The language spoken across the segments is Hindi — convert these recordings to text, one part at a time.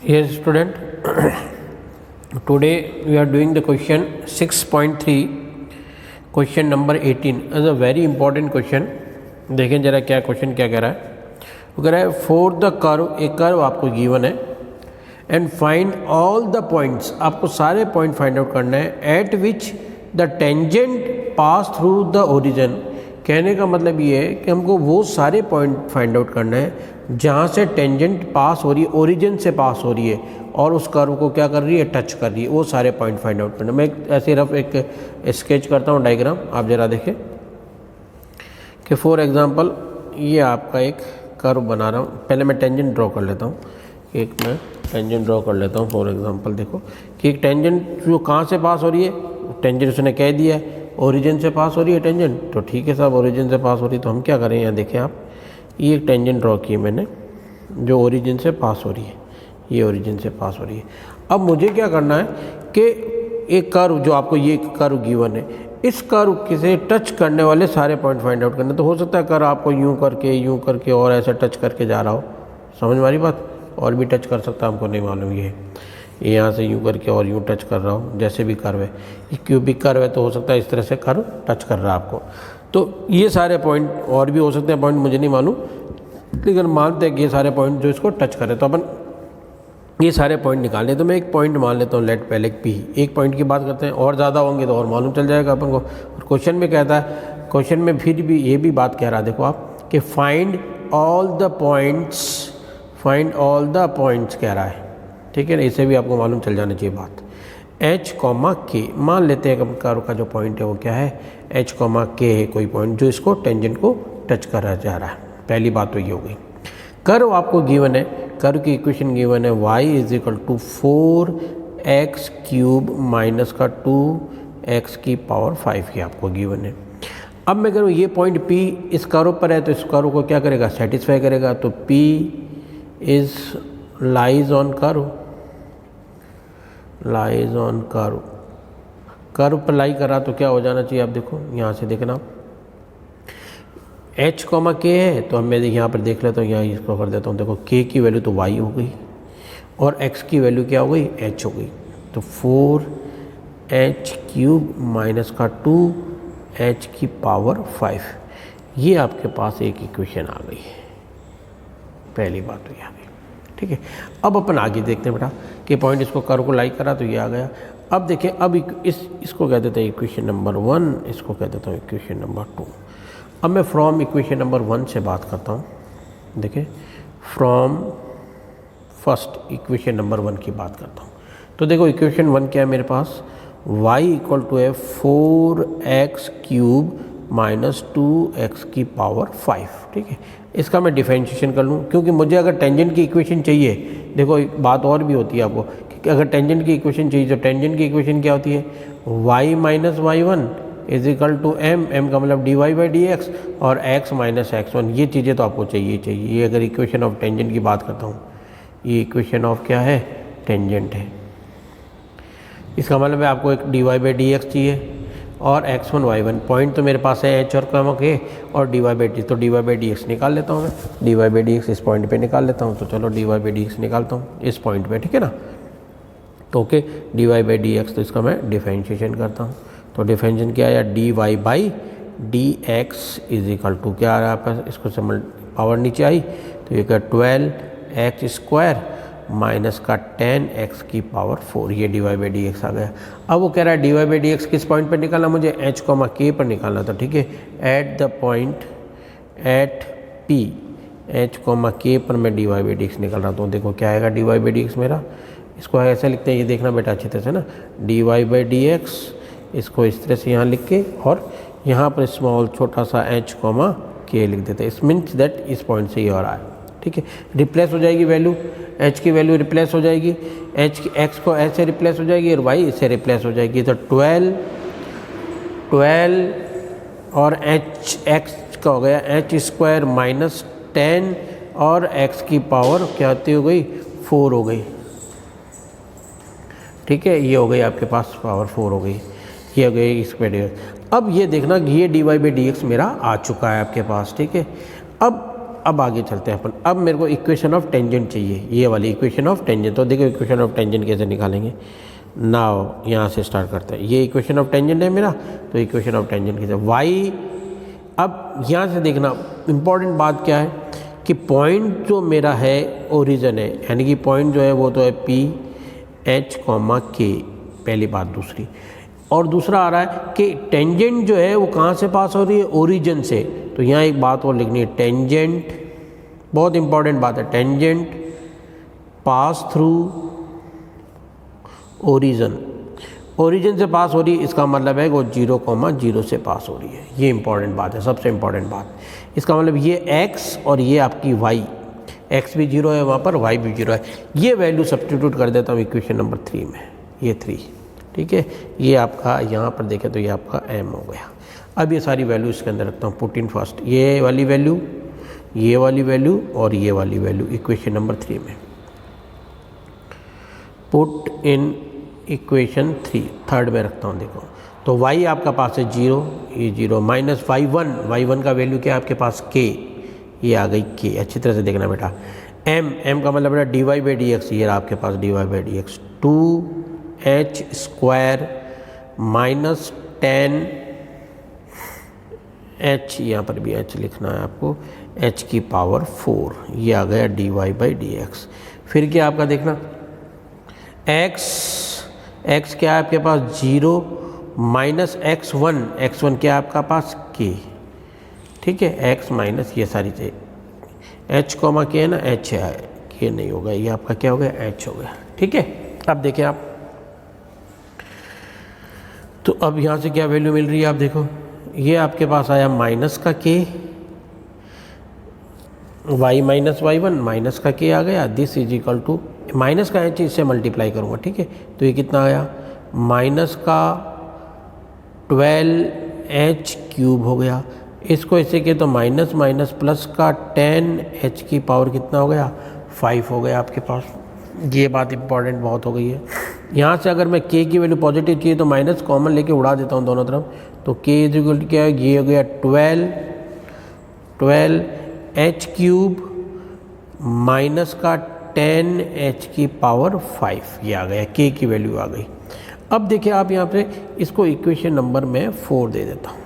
Yes, student. Today we are doing the question 6.3, question number 18. Is a very important question. देखें जरा क्या क्वेश्चन क्या कह रहा है. वो कह रहा है फॉर द कर्व, एक कर्व आपको गिवन है and find all the points, आपको सारे पॉइंट फाइंड आउट करना है eight which the tangent pass through the origin. कहने का मतलब ये है कि हमको वो सारे पॉइंट फाइंड आउट करना है जहाँ से टेंजेंट पास हो रही है, ओरिजिन से पास हो रही है और उस कर्व को क्या कर रही है, टच कर रही है. वो सारे पॉइंट फाइंड आउट करना है. मैं ऐसे रफ एक स्केच करता हूँ डायग्राम, आप ज़रा देखें कि फॉर एग्ज़ाम्पल ये आपका एक कर्व बना रहा हूँ. पहले मैं टेंजेंट ड्रॉ कर लेता हूँ. मैं टेंजेंट ड्रॉ कर लेता हूँ. फॉर एग्ज़ाम्पल देखो कि एक टेंजेंट जो कहाँ से पास हो रही है, टेंजेंट उसने कह दिया है ओरिजिन से पास हो रही है टेंजेंट, तो ठीक है साहब ओरिजिन से पास हो रही है. तो हम क्या करें, यहाँ देखें आप, ये एक टेंजेंट ड्रॉ की मैंने जो ओरिजिन से पास हो रही है, ये ओरिजिन से पास हो रही है. अब मुझे क्या करना है कि एक कर्व जो आपको ये कर्व गिवन है, इस कर्व से टच करने वाले सारे पॉइंट फाइंड आउट करने. तो हो सकता है कर्व आपको यूं करके और ऐसे टच करके जा रहा हो. समझ में आ रही बात? और भी टच कर सकता है, हमको नहीं मालूम. ये यहाँ से यूं करके और यूं टच कर रहा हो, जैसे भी कर्व है. ये क्यूबिक कर्व है तो हो सकता है इस तरह से कर्व टच कर रहा है आपको. तो ये सारे पॉइंट और भी हो सकते हैं, पॉइंट मुझे नहीं मालूम, लेकिन मानते हैं कि ये सारे पॉइंट जो इसको टच करें तो अपन ये सारे पॉइंट निकाल लें. तो मैं एक पॉइंट मान लेता हूँ, लेट पहले पी. एक पॉइंट की बात करते हैं, और ज़्यादा होंगे तो और मालूम चल जाएगा अपन को. और क्वेश्चन में कहता है, क्वेश्चन में फिर भी ये भी बात कह रहा है, देखो आप, कि फाइंड ऑल द पॉइंट्स कह रहा है. ठीक है ना, इसे भी आपको मालूम चल जाना चाहिए बात. H, K मान लेते हैं कि कर्व का जो पॉइंट है वो क्या है, H, K है कोई पॉइंट जो इसको टेंजेंट को टच करा जा रहा है. पहली बात तो ये हो गई. कर्व आपको गिवन है, कर्व की इक्वेशन गिवन है y is equal to 4x cube minus का 2x की पावर 5 ये आपको गिवन है. अब मैं करूँ ये पॉइंट P इस कर्व पर है तो इस कर्व को क्या करेगा, सेटिस्फाई करेगा. तो P is lies on curve, lies on curve. Curve पर लाई करा तो क्या हो जाना चाहिए, आप देखो यहाँ से देखना, H, K है तो मैं यहाँ पर देख लेता हूँ, यहाँ इसको कर देता हूँ. देखो K की वैल्यू तो y हो गई और x की वैल्यू क्या हो गई, h हो गई. तो 4h क्यूब माइनस का 2h की पावर 5, ये आपके पास एक इक्वेशन आ गई है. पहली बात तो ये आ गई. ठीक है, अब अपन आगे देखते हैं बेटा कि पॉइंट इसको कर्व को लाइक करा तो ये आ गया. अब देखिए, अब इसको कह देते हैं इक्वेशन नंबर 1, इसको कह देता हूँ इक्वेशन नंबर 2. अब मैं फ्रॉम इक्वेशन नंबर 1 से बात करता हूँ. देखिए फ्रॉम फर्स्ट इक्वेशन नंबर 1 की बात करता हूँ. तो देखो इक्वेशन 1 क्या है मेरे पास, y इक्वल टू है 4x क्यूब माइनस 2x की पावर 5. ठीक है, इसका मैं डिफरेंशिएशन कर लूँ, क्योंकि मुझे अगर टेंजेंट की इक्वेशन चाहिए, देखो एक बात और भी होती है आपको कि अगर टेंजेंट की इक्वेशन चाहिए तो टेंजेंट की इक्वेशन क्या होती है, y minus y1 is equal to m का मतलब dy/dx और x माइनस x1. ये चीज़ें तो आपको चाहिए. ये अगर इक्वेशन ऑफ टेंजेंट की बात करता हूँ, ये इक्वेशन ऑफ क्या है, टेंजेंट है. इसका मतलब है आपको एक dy/dx चाहिए और x1 y1. पॉइंट तो मेरे पास है h और k और dy/dx, तो dy/dx निकाल लेता हूँ मैं. dy/dx इस पॉइंट पे निकाल लेता हूँ. तो चलो dy/dx निकालता हूँ इस पॉइंट पे. ठीक है ना, तो ओके dy/dx, तो इसका मैं डिफरेंशिएशन करता हूँ. तो डिफरेंशिएशन क्या आया, dy/dx इज इक्वल टू क्या आ रहा है आपका, इसको से पावर नीचे आई तो ये क्या 12x स्क्वायर माइनस का 10x की पावर 4, ये dy/dx आ गया. अब वो कह रहा है dy/dx किस पॉइंट पर निकालना, मुझे h, k पर निकालना था. ठीक है, at the point at p h, k पर मैं dy/dx निकाल रहा हूँ. देखो क्या आएगा dy/dx मेरा, इसको ऐसे लिखते हैं, ये देखना बेटा अच्छी तरह से ना, dy/dx इसको इस तरह से यहाँ लिख के और यहाँ पर स्मॉल छोटा सा h, k लिख देते हैं. इस मीन्स दैट इस पॉइंट से ये हो रहा है. ठीक है, रिप्लेस हो जाएगी वैल्यू, h की वैल्यू रिप्लेस हो जाएगी, x को ऐसे रिप्लेस हो जाएगी और y इससे रिप्लेस हो जाएगी. तो 12 और x का हो गया h स्क्वायर माइनस 10 और x की पावर क्या होती हो गई, 4 हो गई. ठीक है, ये हो गई आपके पास पावर 4 हो गई, ये हो गई इस पे. अब ये देखना कि ये dy/dx मेरा आ चुका है आपके पास. ठीक है, अब अब आगे चलते हैं अपन। अब मेरे को इक्वेशन ऑफ टेंजेंट चाहिए, ये वाली इक्वेशन ऑफ टेंजेंट। तो देखो इक्वेशन ऑफ टेंजेंट कैसे निकालेंगे। नाउ यहाँ से स्टार्ट करते हैं। ये इक्वेशन ऑफ टेंजेंट है मेरा, तो इक्वेशन ऑफ टेंजेंट कैसे वाई। अब यहाँ से देखना इम्पॉर्टेंट बात क्या है कि पॉइंट जो मेरा है ओरिजिन है, यानी कि पॉइंट जो है वो तो है पी एच कॉमा के, पहली बात। दूसरी और दूसरा आ रहा है कि टेंजेंट जो है वो कहाँ से पास हो रही है, ओरिजिन से। तो यहाँ एक बात और लिखनी है, टेंजेंट, बहुत इंपॉर्टेंट बात है, tangent pass through origin. Origin से पास हो रही है, इसका मतलब है वो 0,0 से पास हो रही है। ये इंपॉर्टेंट बात है, सबसे इंपॉर्टेंट बात। इसका मतलब ये x और ये आपकी y, x भी 0 है वहाँ पर, y भी 0 है। ये वैल्यू सब्स्टिट्यूट कर देता हूँ इक्वेशन नंबर 3 में, ये 3, ठीक है। ये आपका यहाँ पर देखें तो ये आपका m हो गया। अब ये सारी वैल्यू इसके अंदर रखता हूँ, पुट इन फर्स्ट ये वाली वैल्यू, ये वाली वैल्यू और ये वाली वैल्यू इक्वेशन नंबर 3 में। पुट इन इक्वेशन 3, थर्ड में रखता हूँ। देखो तो y आपका पास है 0, ये 0 माइनस y1 का वैल्यू क्या है आपके पास k, ये आ गई k। अच्छी तरह से देखना बेटा। m का मतलब बेटा dy/dx, ये आपके पास dy/dx 2h square minus 10h, यहाँ पर भी h लिखना है आपको, h की पावर 4, ये आ गया dy/dx। फिर क्या आपका देखना, x क्या है आपके पास 0 माइनस x1 क्या है आपका पास k, ठीक है। x माइनस ये सारी चीज़ h कॉमा k है ना, h है, k नहीं होगा, ये आपका क्या हो गया, h हो गया, ठीक है। अब देखें आप, तो अब यहाँ से क्या वैल्यू मिल रही है आप देखो, ये आपके पास आया माइनस का k, y minus y1 minus का k आ गया। This is equal to minus का h इससे मल्टीप्लाई करूँगा, ठीक है। तो ये कितना आया, माइनस का 12h³ हो गया। इसको ऐसे किया तो माइनस माइनस प्लस का 10h की पावर कितना हो गया, 5 हो गया आपके पास। ये बात इंपॉर्टेंट बहुत हो गई है। यहाँ से अगर मैं k की वैल्यू पॉजिटिव चाहिए तो माइनस कॉमन लेके उड़ा देता हूँ दोनों तरफ, तो k इज इक्वल टू क्या है, ये हो गया 12h³ माइनस का 10h की पावर 5, ये आ गया, k की वैल्यू आ गई। अब देखिए आप यहाँ पे इसको इक्वेशन नंबर में 4 दे देता हूँ।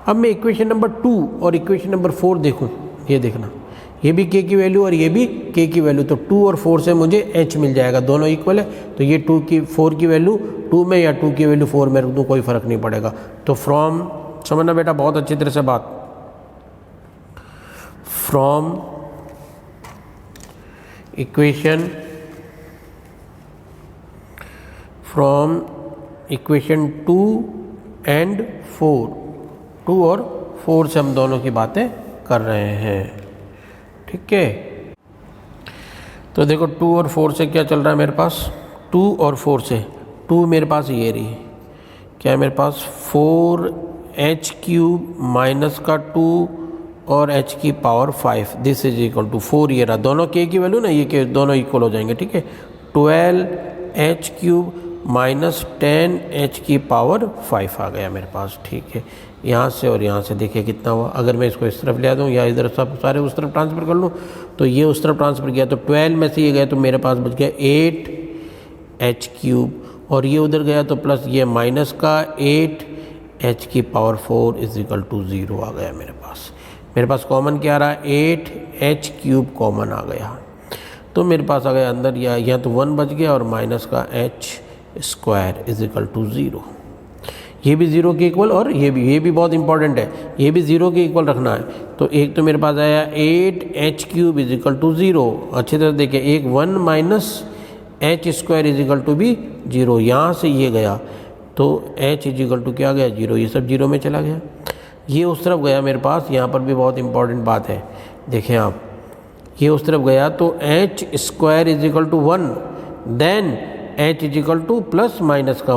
अब मैं इक्वेशन नंबर 2 और इक्वेशन नंबर 4 देखूँ, ये देखना, ये भी k की वैल्यू और ये भी k की वैल्यू, तो 2 और 4 से मुझे h मिल जाएगा, दोनों इक्वल है। तो ये 4 की वैल्यू 2 में या 2 की वैल्यू 4 में रख दूँ, कोई फ़र्क नहीं पड़ेगा। तो फ्रॉम, समझना बेटा बहुत अच्छी तरह से बात, फ्रॉम इक्वेशन 2 एंड 4, 2 और 4 से हम दोनों की बातें कर रहे हैं, ठीक है। तो देखो 2 और 4 से क्या चल रहा है मेरे पास, 2 और 4 से, 2 मेरे पास ये रही, क्या है मेरे पास 4h³ माइनस का 2 और h की power 5, this is equal to 4, ये रहा, दोनों k की वैल्यू ना, ये के दोनों इक्वल हो जाएंगे, ठीक है। 12h³ माइनस 10h की पावर 5 आ गया मेरे पास, ठीक है। यहाँ से और यहाँ से देखिए कितना हुआ। अगर मैं इसको इस तरफ ले दूँ या इधर सब सारे उस तरफ ट्रांसफ़र कर लूँ, तो ये उस तरफ ट्रांसफ़र किया तो 12 में से ये गया तो मेरे पास बच गया 8h³ और ये उधर गया तो प्लस ये माइनस का 8h की पावर 4 इज इक्वल टू 0 आ गया मेरे पास। मेरे पास कॉमन क्या आ रहा है, 8h³ कॉमन आ गया, तो मेरे पास आ गया अंदर या तो 1 बच गया और माइनस का h² इज इक्वल टू 0। ये भी 0 के इक्वल और ये भी बहुत इंपॉर्टेंट है, ये भी 0 के इक्वल रखना है। तो एक तो मेरे पास आया 8h³ इज इक्वल टू 0, अच्छी तरह देखिए, एक 1 minus h² is equal to भी 0, यहाँ से ये गया तो h इज इक्वल टू क्या गया 0, ये सब 0 में चला गया। ये उस तरफ गया मेरे पास, यहाँ पर भी बहुत इंपॉर्टेंट बात है, देखें आप, ये उस तरफ गया तो h² is equal to 1, then h is equal to plus minus का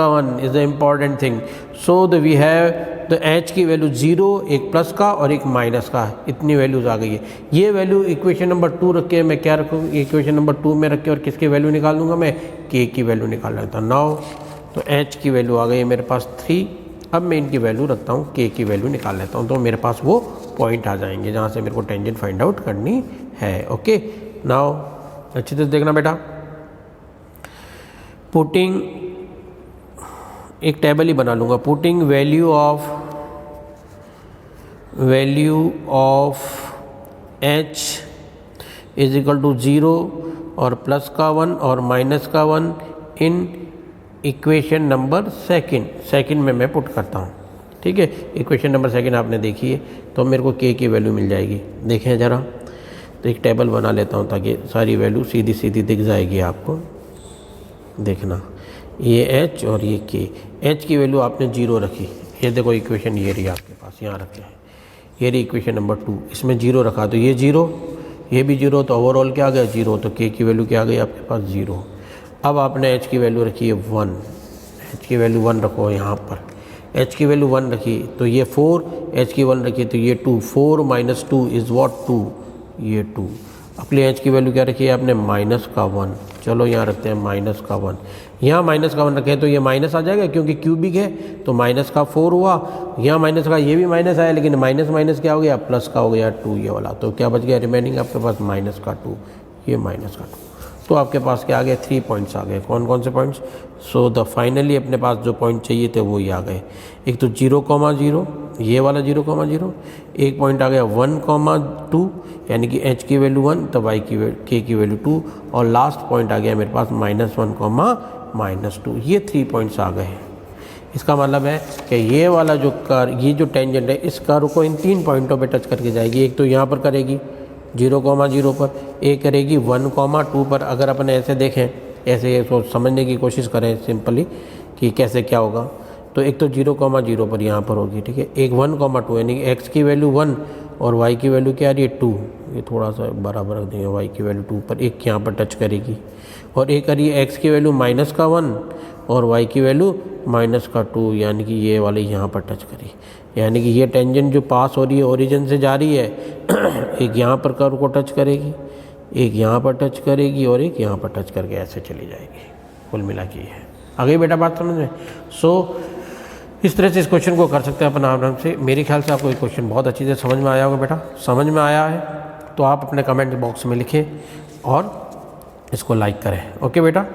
1 is the important thing. So the we have the h की वैल्यू 0, एक प्लस का और एक माइनस का, इतनी वैल्यूज आ गई है। ये वैल्यू इक्वेशन नंबर 2 रख के मैं क्या रखूँ, इक्वेशन नंबर 2 में रख के और किसकी वैल्यू निकाल लूँगा मैं, k की वैल्यू निकाल लेता हूँ। नाउ तो h की वैल्यू आ गई है मेरे पास 3, अब मैं इनकी वैल्यू रखता हूँ, के की वैल्यू निकाल लेता हूँ, तो मेरे पास वो पॉइंट आ जाएंगे जहाँ से मेरे को टेंजेंट फाइंड आउट करनी है। ओके, नाउ अच्छी तरह देखना बेटा, पुटिंग एक टेबल ही बना लूँगा, putting value of h is equal to 0 और प्लस का 1 और माइनस का 1 इन इक्वेशन नंबर सेकंड में मैं पुट करता हूँ। ठीक है, इक्वेशन नंबर सेकंड आपने देखी है, तो मेरे को k की वैल्यू मिल जाएगी। देखें ज़रा, तो एक टेबल बना लेता हूँ ताकि सारी वैल्यू सीधी सीधी दिख जाएगी आपको। देखना, ये h और ये k, h की वैल्यू आपने 0 रखी, ये देखो इक्वेशन ये रही आपके पास, यहाँ रखे हैं, ये रही इक्वेशन नंबर 2, इसमें 0 रखा, तो ये 0, ये भी 0, तो ओवरऑल क्या आ गया 0, तो k की वैल्यू क्या आ गई आपके पास 0। अब आपने h की वैल्यू रखी है 1, h की वैल्यू 1 रखो यहाँ पर, h की वैल्यू 1 रखी तो ये 4, h की 1 रखी तो ये 2, 4 माइनस 2 इज़ वॉट 2, ये 2। अपनी h की वैल्यू क्या रखी है आपने माइनस का 1, चलो यहाँ रखते हैं माइनस का 1, यहाँ माइनस का 1 रखें तो ये माइनस आ जाएगा क्योंकि क्यूबिक है, तो माइनस का 4 हुआ, यहाँ माइनस का, ये भी माइनस आया, लेकिन माइनस माइनस क्या हो गया प्लस का हो गया 2 ये वाला, तो क्या बच गया रिमेनिंग आपके पास माइनस का 2, ये माइनस का 2। तो आपके पास क्या आ गए 3 पॉइंट्स आ गए, कौन कौन से पॉइंट्स, सो द फाइनली अपने पास जो पॉइंट चाहिए थे वो ही आ गए। एक तो 0,0, ये वाला 0,0, एक पॉइंट आ गया 1,2 यानी कि h की वैल्यू 1 तो k की वैल्यू 2, और लास्ट पॉइंट आ गया मेरे पास -1, -2, ये 3 पॉइंट्स आ गए। इसका मतलब है कि ये वाला जो ये जो टेंजेंट है इस कर्व को इन 3 पॉइंटों पे टच करके जाएगी। एक तो यहाँ पर करेगी 0,0 पर, एक करेगी 1,2 पर। अगर अपन ऐसे देखें, ऐसे सोच समझने की कोशिश करें सिंपली कि कैसे क्या होगा, तो एक तो 0,0 पर यहाँ पर होगी, ठीक है, एक 1,2 यानी कि x की वैल्यू 1 और y की वैल्यू क्या आ रही है 2, ये थोड़ा सा बराबर रख देंगे, y की वैल्यू 2 पर, एक यहाँ पर टच करेगी, और एक आ रही है x की वैल्यू -1 और y की वैल्यू -2, यानी कि ये वाली यहाँ पर टच करी, यानी कि ये टेंजेंट जो पास हो रही है ओरिजिन से जा रही है एक यहाँ पर कर्व को टच करेगी, एक यहाँ पर टच करेगी और एक यहाँ पर टच करके ऐसे चली जाएगी। कुल मिला के है, आ गई बेटा बात समझ में। सो इस तरह से इस क्वेश्चन को कर सकते हैं अपन आराम से। मेरे ख्याल से आपको ये क्वेश्चन बहुत अच्छी तरह समझ में आया होगा बेटा। समझ में आया है तो आप अपने कमेंट बॉक्स में लिखें और इसको लाइक करें। ओके बेटा।